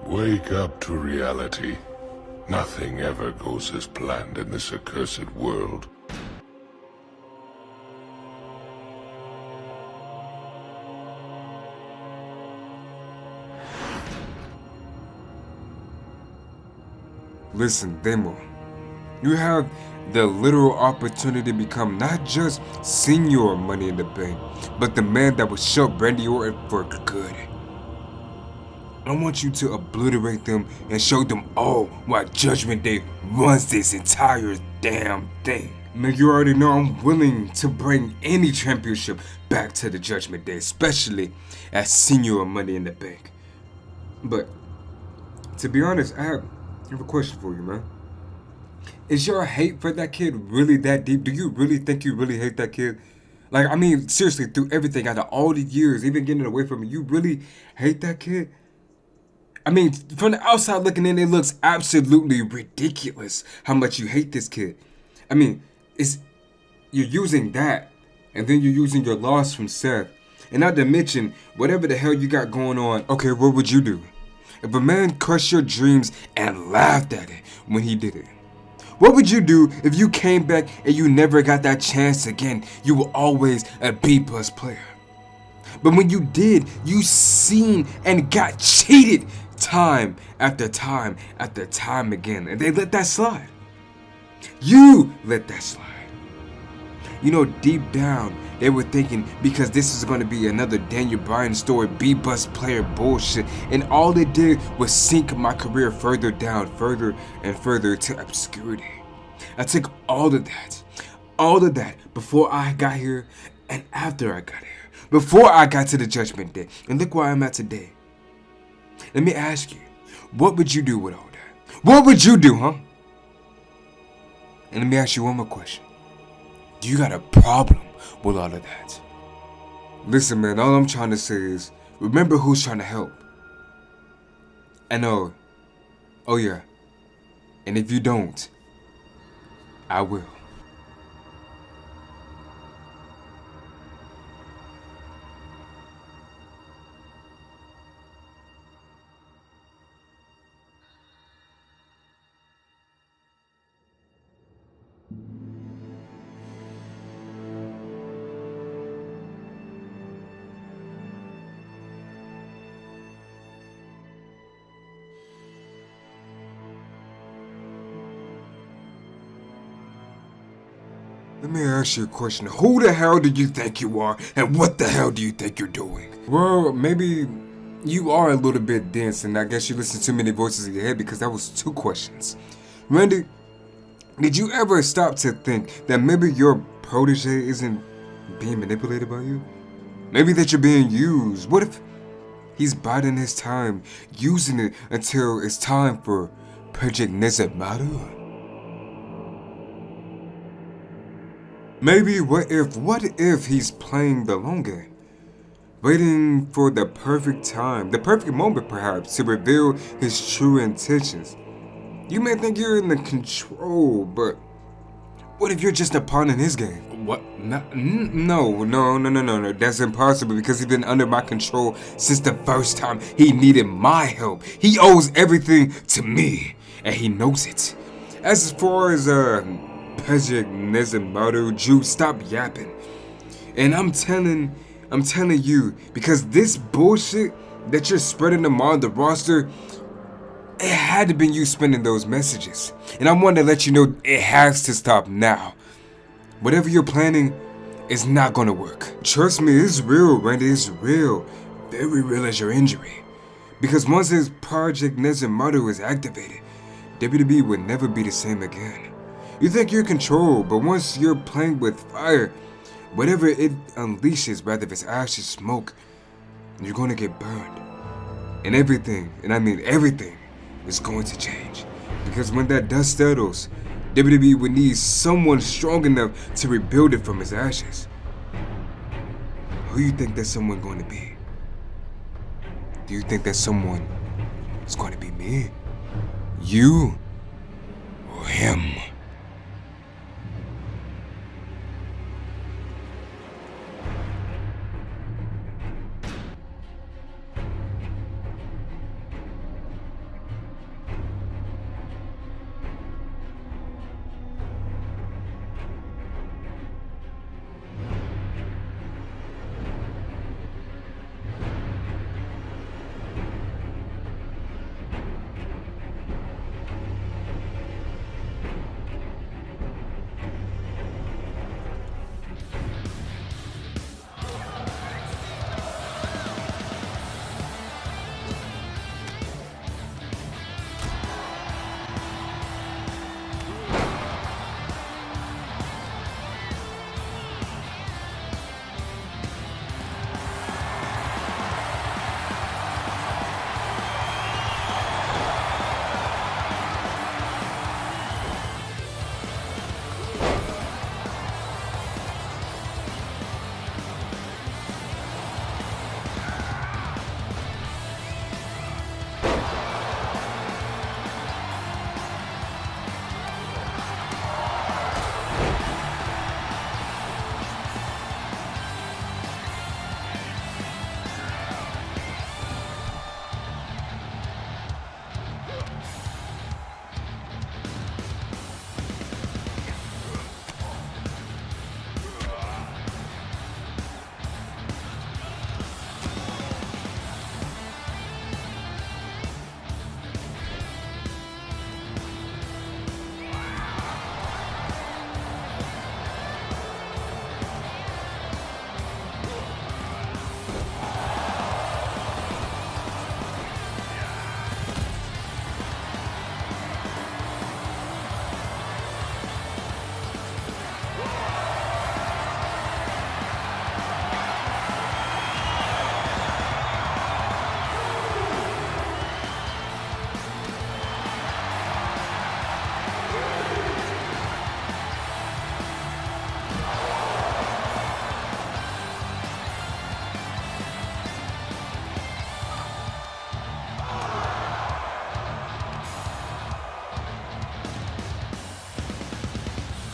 Wake up to reality. Nothing ever goes as planned in this accursed world. Listen, Demo. You have the literal opportunity to become not just senior Money in the Bank, but the man that will shut Randy Orton for good. I want you to obliterate them and show them all why Judgment Day runs this entire damn thing. Man, you already know I'm willing to bring any championship back to the Judgment Day, especially as senior Money in the Bank. But to be honest, I have a question for you, man. Is your hate for that kid really that deep? Do you really think you really hate that kid? Like, I mean, seriously, through everything, out of all the years, even getting away from you really hate that kid? I mean, from the outside looking in, it looks absolutely ridiculous how much you hate this kid. I mean, you're using that, and then you're using your loss from Seth, and not to mention whatever the hell you got going on. Okay, what would you do if a man crushed your dreams and laughed at it when he did it? What would you do if you came back and you never got that chance again? You were always a B+ player. But when you did, you seen and got cheated time after time after time again. And they let that slide. You let that slide. You know, deep down, they were thinking because this is going to be another Daniel Bryan story, B+ player bullshit. And all it did was sink my career further down, further and further to obscurity. I took all of that before I got here and after I got here. Before I got to the Judgment Day. And look where I'm at today. Let me ask you, what would you do with all that? What would you do, huh? And let me ask you one more question. Do you got a problem with all of that? Listen, man, all I'm trying to say is, remember who's trying to help. I know. Oh yeah. And if you don't, I will. Let me ask you a question. Who the hell do you think you are, and what the hell do you think you're doing? Well, maybe you are a little bit dense, and I guess you listen to too many voices in your head because that was 2 questions. Randy, did you ever stop to think that maybe your protege isn't being manipulated by you? Maybe that you're being used? What if he's biding his time, using it until it's time for Project Nezemaru? Maybe what if he's playing the long game? Waiting for the perfect time, the perfect moment perhaps, to reveal his true intentions. You may think you're in the control, but what if you're just a pawn in his game? What? No. That's impossible because he's been under my control since the first time he needed my help. He owes everything to me, and he knows it. As far as Project Nezemaru, Jew, stop yapping. And I'm telling you, because this bullshit that you're spreading on the roster, it had to be you spending those messages. And I want to let you know it has to stop now. Whatever you're planning is not gonna work. Trust me, it's real, Randy, it's real. Very real as your injury. Because once this Project Nezemaru is activated, WWE would never be the same again. You think you're controlled, but once you're playing with fire, whatever it unleashes, whether it's ashes, smoke, you're gonna get burned. And everything, and I mean everything, is going to change. Because when that dust settles, WWE would need someone strong enough to rebuild it from its ashes. Who do you think that someone going to be? Do you think that someone is going to be me? You? Or him?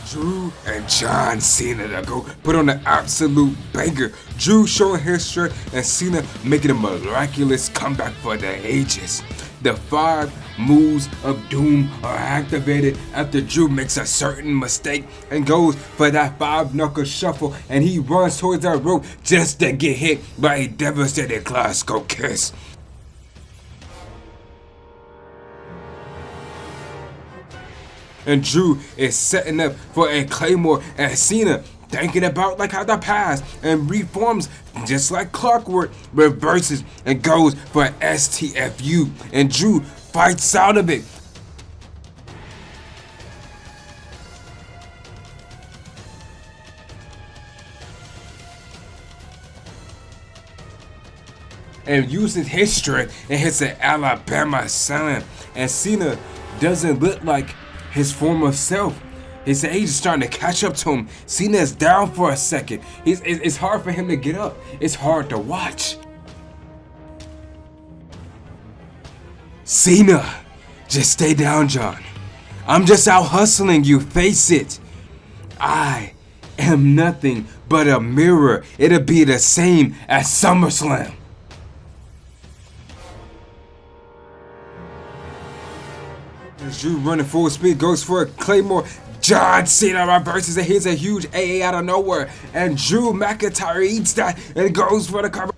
Drew and John Cena to go put on an absolute banger. Drew showing his strength and Cena making a miraculous comeback for the ages. The 5 moves of doom are activated after Drew makes a certain mistake and goes for that 5-knuckle shuffle, and he runs towards that rope just to get hit by a devastating Glasgow kiss. And Drew is setting up for a Claymore, and Cena thinking about like how the past and reforms just like clockwork, reverses and goes for STFU, and Drew fights out of it. And uses his strength and hits an Alabama slam, and Cena doesn't look like his former self. His age is starting to catch up to him. Cena is down for a second. It's hard for him to get up. It's hard to watch. Cena, just stay down, John. I'm just out hustling you, face it. I am nothing but a mirror. It'll be the same as SummerSlam. As Drew running full speed goes for a Claymore, John Cena reverses and hits a huge AA out of nowhere, and Drew McIntyre eats that and goes for the cover.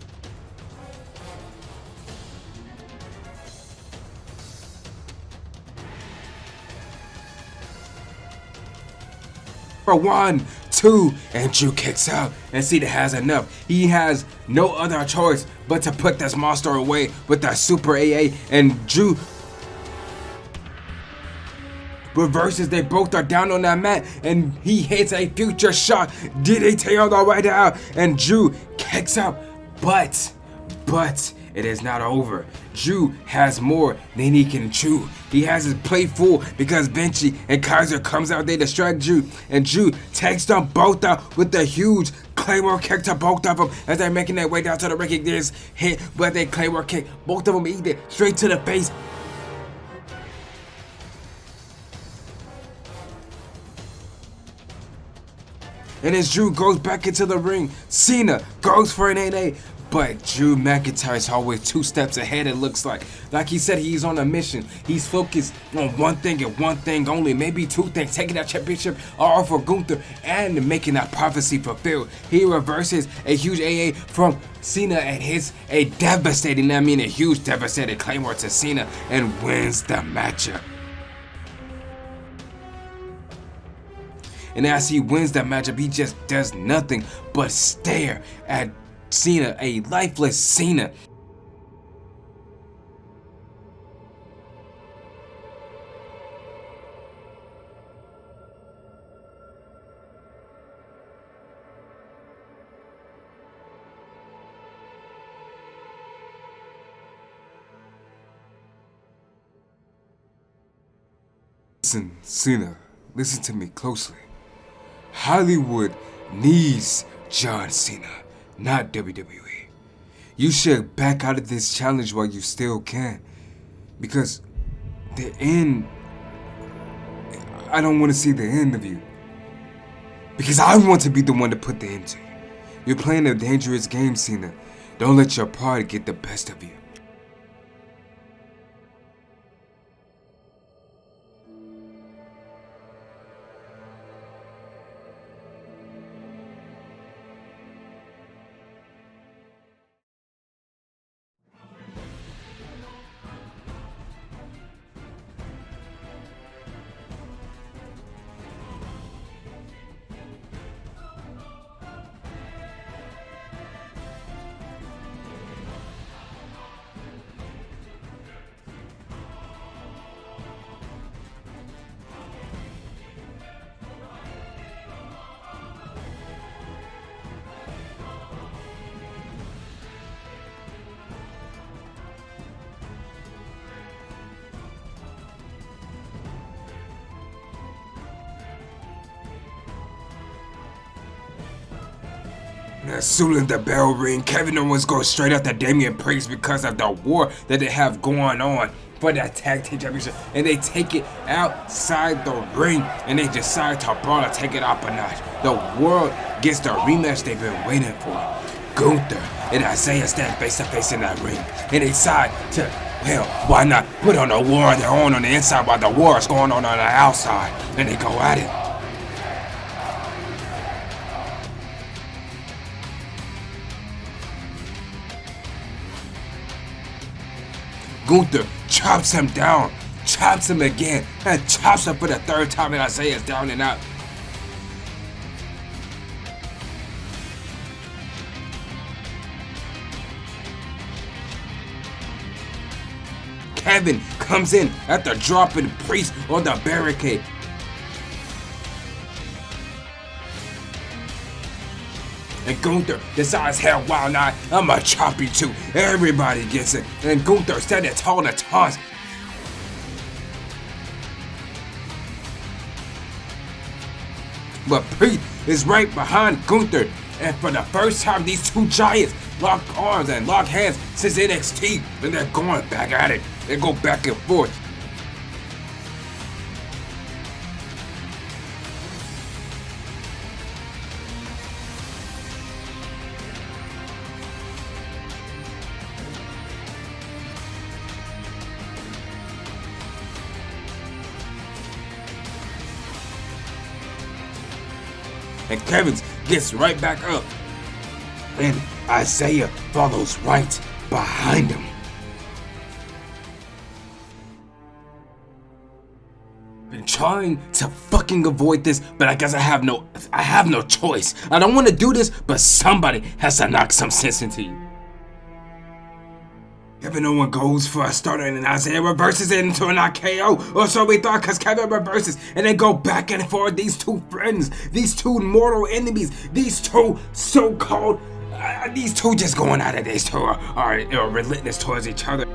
For 1, 2, and Drew kicks out, and Cena has enough. He has no other choice but to put this monster away with that super AA, and Drew reverses. They both are down on that mat, and he hits a future shot. DDT on the way down, and Drew kicks out. But it is not over. Drew has more than he can chew. He has his plate full because Vinci and Kaiser comes out. They distract Drew, and Drew takes them both out with the huge Claymore kick to both of them as they're making their way down to the ring. There's hit with a Claymore kick. Both of them eat it straight to the face. And as Drew goes back into the ring, Cena goes for an 8-8, but Drew McIntyre's always 2 steps ahead, it looks like. Like he said, he's on a mission. He's focused on one thing and one thing only, maybe 2 things, taking that championship all for Gunther and making that prophecy fulfilled. He reverses a huge AA from Cena and hits a huge devastating Claymore to Cena and wins the matchup. And as he wins that matchup, he just does nothing but stare at Cena, a lifeless Cena. Listen, Cena, listen to me closely. Hollywood needs John Cena, not WWE. You should back out of this challenge while you still can. Because the end, I don't want to see the end of you. Because I want to be the one to put the end to you. You're playing a dangerous game, Cena. Don't let your pride get the best of you. As soon as the bell ring, Kevin Owens goes straight after Damian Priest because of the war that they have going on for that tag team championship, and they take it outside the ring, and they decide to brawl and take it up a notch. The world gets the rematch they've been waiting for. Gunther and Isaiah stand face to face in that ring, and they decide to, well, why not put on a war of their own on the inside while the war is going on the outside, and they go at it. Gunther chops him down, chops him again, and chops him for the third time, and Isaiah's down and out. Kevin comes in after dropping Priest on the barricade. And Gunther decides, hell, why not? I'ma chop you too. Everybody gets it. And Gunther standing tall to toss. But Priest is right behind Gunther. And for the first time, these two giants lock arms and lock hands since NXT. And they're going back at it. They go back and forth. And Kevin gets right back up. And Isaiah follows right behind him. Been trying to fucking avoid this, but I guess I have no choice. I don't want to do this, but somebody has to knock some sense into you. Kevin Owens goes for a starter and Isaiah reverses it into an RKO, or so we thought, because Kevin reverses and they go back and forth. These two friends, these two mortal enemies, these two so-called, these two just going at it. These two are relentless towards each other.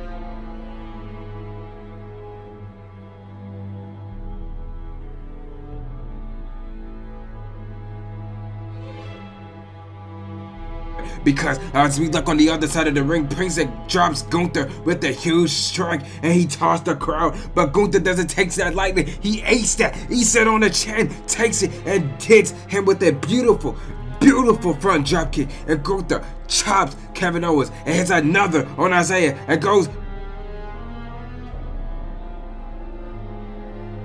Because as we look on the other side of the ring, Prince drops Gunther with a huge strike and he tossed the crowd. But Gunther doesn't take that lightly. He aced that. He set on the chin, takes it and hits him with a beautiful front dropkick. And Gunther chops Kevin Owens and hits another on Isaiah and goes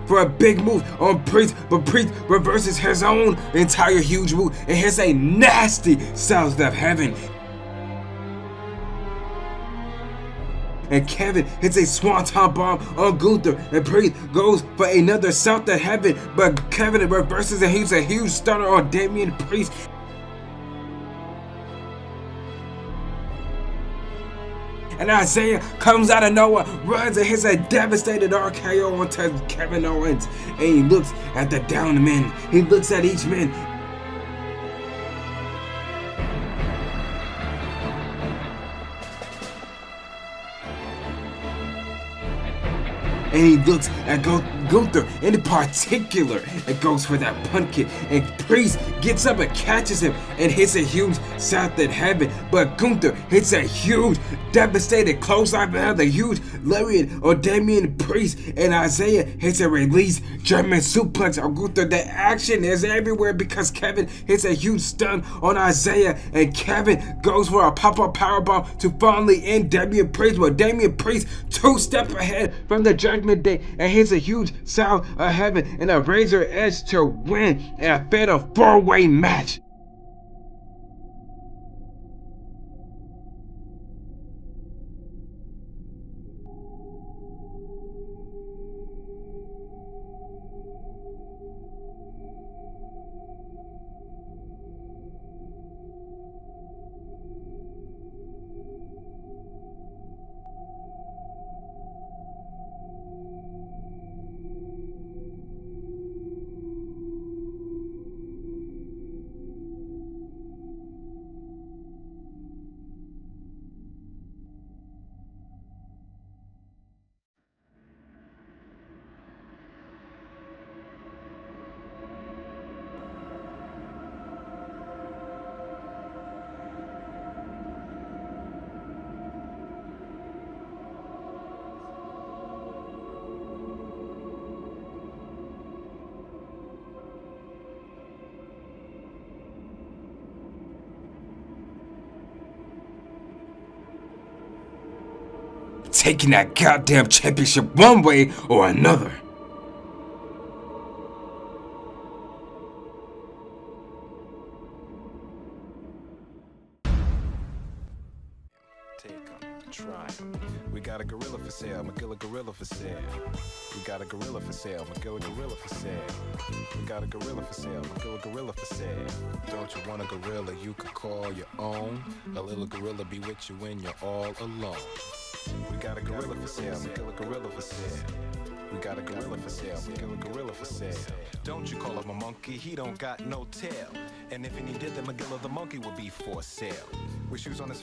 for a big move on Priest, but Priest reverses his own entire huge move and hits a nasty South of Heaven. And Kevin hits a swanton bomb on Gunther, and Priest goes for another South of Heaven, but Kevin reverses and hits a huge stunner on Damian Priest. And Isaiah comes out of nowhere, runs and hits a devastating RKO onto Kevin Owens. And he looks at the downed men. He looks at each man. And he looks at Gunther in particular and goes for that punt kick. And Priest gets up and catches him and hits a huge South in Heaven. But Gunther hits a huge, devastating clothesline behind the huge lariat on Damian Priest. And Isaiah hits a release German suplex on Gunther. The action is everywhere because Kevin hits a huge stun on Isaiah. And Kevin goes for a pop-up powerbomb to finally end Damian Priest. But Damian Priest 2 steps ahead from the Judgment Day and hits a huge South of Heaven and a razor edge to win in a fatal 4-way match. taking that goddamn championship one way or another. Try 'em. We got a gorilla for sale, McGilla gorilla for sale. We got a gorilla for sale, McGilla gorilla for sale. We got a gorilla for sale, McGilla gorilla for sale. Don't you want a gorilla you could call your own? A little gorilla be with you when you're all alone. We got a gorilla for sale, McGilla gorilla for sale. We got a gorilla for sale, McGilla gorilla for sale. Don't you call him a monkey, he don't got no tail. And if he did, then McGilla the monkey would be for sale. With shoes on his